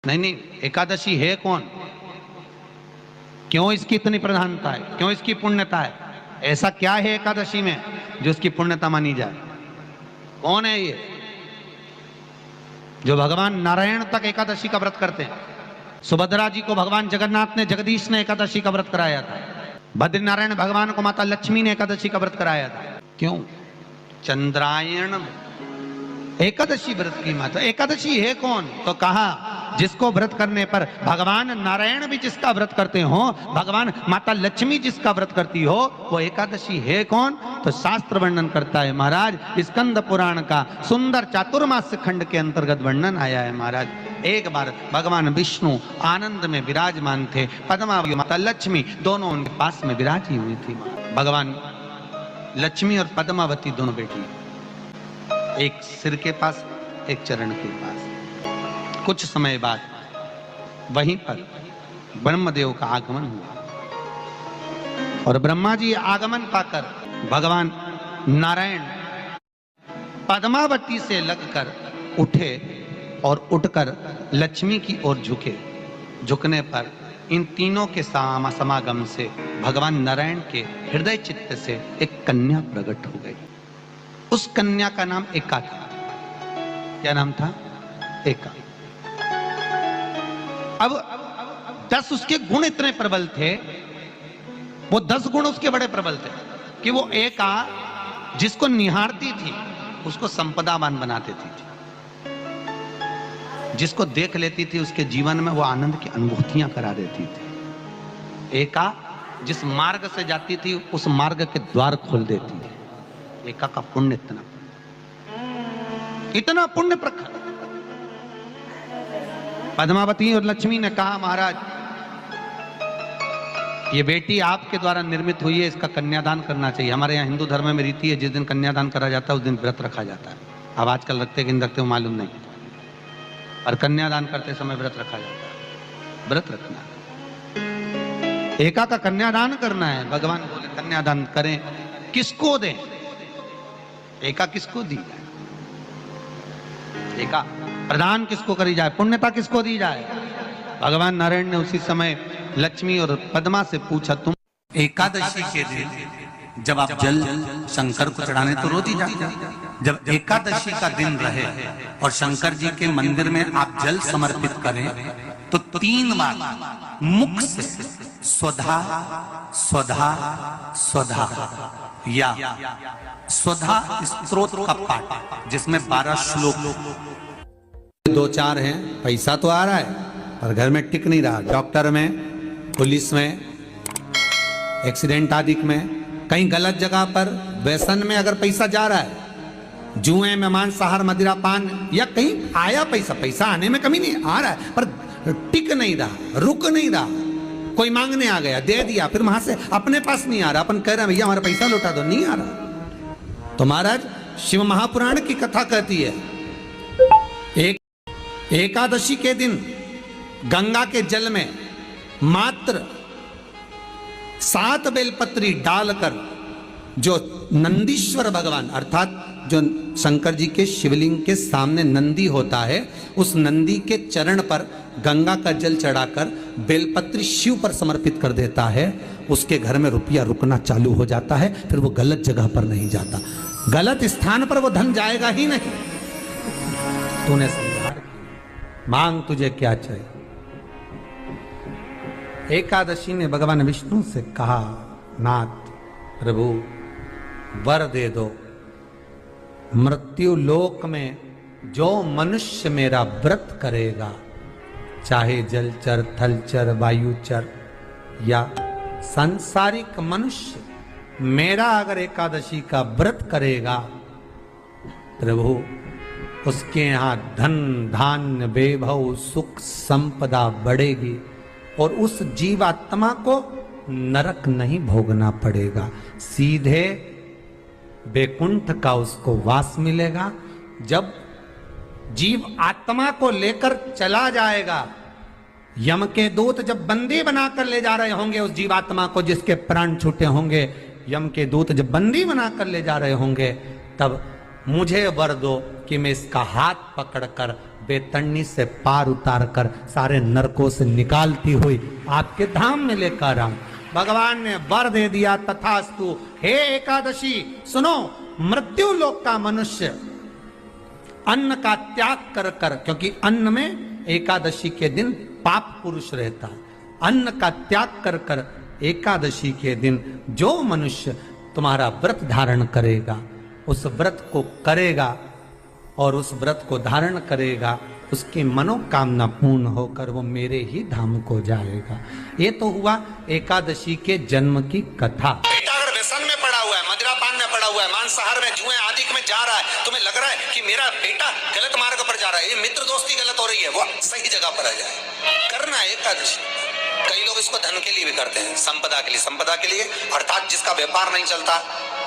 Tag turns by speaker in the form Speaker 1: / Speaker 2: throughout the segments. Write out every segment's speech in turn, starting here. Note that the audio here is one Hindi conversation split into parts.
Speaker 1: नहीं नहीं, एकादशी है कौन, क्यों इसकी इतनी प्रधानता है, क्यों इसकी पुण्यता है, ऐसा क्या है एकादशी में जो इसकी पुण्यता मानी जाए? कौन है ये जो भगवान नारायण तक एकादशी का व्रत करते हैं? सुभद्रा जी को भगवान जगन्नाथ ने, जगदीश ने एकादशी का व्रत कराया था। बद्रीनारायण भगवान को माता लक्ष्मी ने एकादशी का व्रत कराया था। क्यों? चंद्रायण एकादशी व्रत की माता। एकादशी है कौन? तो कहा जिसको व्रत करने पर भगवान नारायण भी जिसका व्रत करते हो, भगवान माता लक्ष्मी जिसका व्रत करती हो, वो एकादशी है कौन? तो शास्त्र वर्णन करता है महाराज, स्कंद पुराण का सुंदर चातुर्मास खंड के अंतर्गत वर्णन आया है महाराज। एक बार भगवान विष्णु आनंद में विराजमान थे, पद्मावती माता लक्ष्मी दोनों उनके पास में विराजी हुई थी। भगवान लक्ष्मी और पद्मावती दोनों बेटी, एक सिर के पास, एक चरण के पास। कुछ समय बाद वहीं पर ब्रह्मदेव का आगमन हुआ और ब्रह्मा जी आगमन पाकर भगवान नारायण पद्मावती से लगकर उठे और उठकर लक्ष्मी की ओर झुके। झुकने पर इन तीनों के समागम से भगवान नारायण के हृदय चित्त से एक कन्या प्रकट हो गई। उस कन्या का नाम एका था। क्या नाम था? एका। अब 10 उसके गुण इतने प्रबल थे, वो 10 गुण उसके बड़े प्रबल थे कि वो एका जिसको निहारती थी उसको संपदावान बना देती थी। जिसको देख लेती थी उसके जीवन में वो आनंद की अनुभूतियां करा देती थी। एका जिस मार्ग से जाती थी उस मार्ग के द्वार खोल देती थी। एका का पुण्य इतना पुण्य प्रखर। पद्मावती और लक्ष्मी ने कहा महाराज ये बेटी आपके द्वारा निर्मित हुई है, इसका कन्यादान करना चाहिए। हमारे यहाँ हिंदू धर्म में रीति है, जिस दिन कन्यादान करा जाता है उस दिन व्रत रखा जाता है। अब आजकल रखते कि नहीं रखते हो मालूम नहीं, और कन्यादान करते समय व्रत रखा जाता है। व्रत रखना है, एका का कन्यादान करना है। भगवान बोले कन्यादान करें, किसको दें? एका किसको दी जाए? एका प्रदान किसको करी जाए? पुण्यता किसको दी जाए? भगवान नारायण ने उसी समय लक्ष्मी और पद्मा से पूछा, तुम एकादशी के दिन जब आप जल शंकर को चढ़ाने तो रोज ही जाते, जब एकादशी का दिन रहे और शंकर जी के मंदिर में आप जल समर्पित करें तो 3 बार मुख से स्वधा स्वधा स्वधा या स्वधा स्तोत्र का पाठ, जिसमें 12 श्लोक 2-4 हैं। पैसा तो आ रहा है पर घर में टिक नहीं रहा। डॉक्टर में, पुलिस में, एक्सीडेंट आदि में, कहीं गलत जगह पर, व्यसन में अगर पैसा जा रहा है, जुए में, मांसाहार, मदिरा पान, या कहीं आया पैसा आने में कमी नहीं, आ रहा है पर टिक नहीं रहा, रुक नहीं रहा। कोई मांगने आ गया, दे दिया, फिर वहां से अपने पास नहीं आ रहा, अपन कह रहे हैं भैया हमारा पैसा लौटा दो, नहीं आ रहा। तो महाराज शिव महापुराण की कथा कहती है एकादशी के दिन गंगा के जल में मात्र 7 बेलपत्री डालकर जो नंदीश्वर भगवान अर्थात जो शंकर जी के शिवलिंग के सामने नंदी होता है, उस नंदी के चरण पर गंगा का जल चढ़ाकर बेलपत्री शिव पर समर्पित कर देता है, उसके घर में रुपया रुकना चालू हो जाता है। फिर वो गलत जगह पर नहीं जाता, गलत स्थान पर वो धन जाएगा ही नहीं। तूने समझा, मांग तुझे क्या चाहिए। एकादशी ने भगवान विष्णु से कहा, नाथ प्रभु वर दे दो, मृत्यु लोक में जो मनुष्य मेरा व्रत करेगा, चाहे जलचर, थलचर, वायुचर या सांसारिक मनुष्य, मेरा अगर एकादशी का व्रत करेगा, प्रभु उसके यहाँ धन धान्य वैभव सुख संपदा बढ़ेगी और उस जीवात्मा को नरक नहीं भोगना पड़ेगा, सीधे वैकुंठ का उसको वास मिलेगा। जब जीव आत्मा को लेकर चला जाएगा, यम के दूत जब बंदी बनाकर ले जा रहे होंगे उस जीवात्मा को, जिसके प्राण छूटे होंगे, यम के दूत जब बंदी बनाकर ले जा रहे होंगे, तब मुझे वर दो कि मैं इसका हाथ पकड़कर बेतरनी से पार उतार कर सारे नरकों से निकालती हुई आपके धाम में लेकर आऊं। भगवान ने वर दे दिया, तथास्तु। हे एकादशी सुनो, मृत्यु लोक का मनुष्य अन्न का त्याग कर कर, क्योंकि अन्न में एकादशी के दिन पाप पुरुष रहता है, अन्न का त्याग कर कर एकादशी के दिन जो मनुष्य तुम्हारा व्रत धारण करेगा, उस व्रत को करेगा और उस व्रत को धारण करेगा, उसकी मनोकामना पूर्ण होकर वो मेरे ही धाम को जाएगा। ये तो हुआ एकादशी के जन्म की कथा।
Speaker 2: बेटा अगर व्यसन में पड़ा हुआ है, मदिरापान में पड़ा हुआ है, मांसाहार में, जुए आदि में जा रहा है, तुम्हें लग रहा है कि मेरा बेटा गलत मार्ग पर जा रहा है, ये मित्र दोस्ती गलत हो रही है, वो सही जगह पर आ जाए। करना है एकादशी। कई लोग इसको धन के लिए भी करते हैं, संपदा के लिए। संपदा के लिए अर्थात जिसका व्यापार नहीं चलता,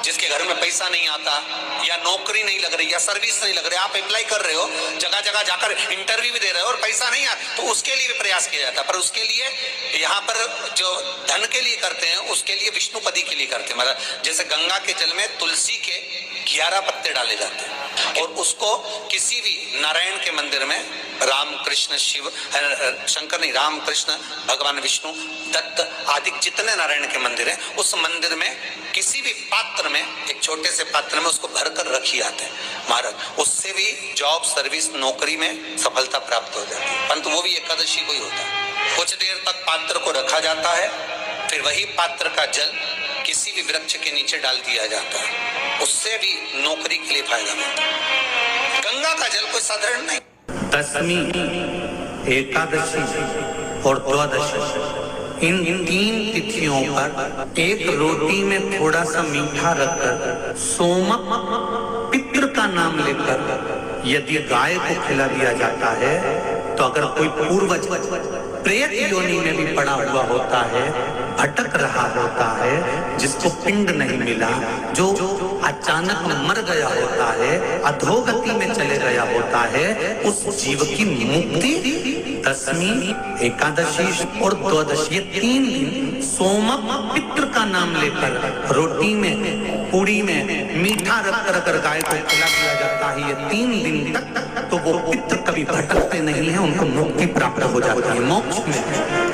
Speaker 2: जिसके घर में पैसा नहीं आता, या नौकरी नहीं लग रही, या सर्विस नहीं लग रही, आप अप्लाई कर रहे हो, जगह जगह जाकर इंटरव्यू भी दे रहे हो और पैसा नहीं आता, तो उसके लिए भी प्रयास किया जाता है। पर उसके लिए यहाँ पर जो धन के लिए करते हैं, उसके लिए विष्णुपदी के लिए करते हैं। मतलब जैसे गंगा के जल में तुलसी के 11 पत्ते डाले जाते हैं और उसको किसी भी नारायण के मंदिर में, राम कृष्ण शिव, शंकर नहीं, राम कृष्ण भगवान विष्णु दत्त आदि जितने नारायण के मंदिर हैं, उस मंदिर में किसी भी पात्र में, एक छोटे से पात्र में उसको भरकर रखी जाते हैं महाराज। उससे भी जॉब, सर्विस, नौकरी में सफलता प्राप्त हो जाती है। परंतु वो भी एकादशी को ही होता है। कुछ देर तक पात्र को रखा जाता है, फिर वही पात्र का जल किसी भी वृक्ष के नीचे डाल दिया जाता है, उससे भी नौकरी के लिए फायदा मिलता है। गंगा का जल कोई साधारण नहीं।
Speaker 1: दशमी, एकादशी और द्वादशी, इन 3 तिथियों पर एक रोटी में थोड़ा सा मीठा रखकर सोमक पितृ का नाम लेकर यदि गाय को खिला दिया जाता है, तो अगर कोई पूर्वज प्रेत योनि में भी पड़ा हुआ होता है, भटक रहा होता है, जिसको पिंड नहीं मिला, जो अचानक मर गया होता है, अधोगति में चले गया होता है, उस जीव की मुक्ति दशमी, एकादशी और द्वादशी, ये 3 दिन सोमक पितृ का नाम लेकर रोटी में, पूड़ी में मीठा रखकर अगर गाय को खिला दिया जाता है, ये 3 दिन तक, तो वो पितृ कभी भटकते नहीं है, उनको मुक्ति प्राप्त हो जाती है, मोक्ष में।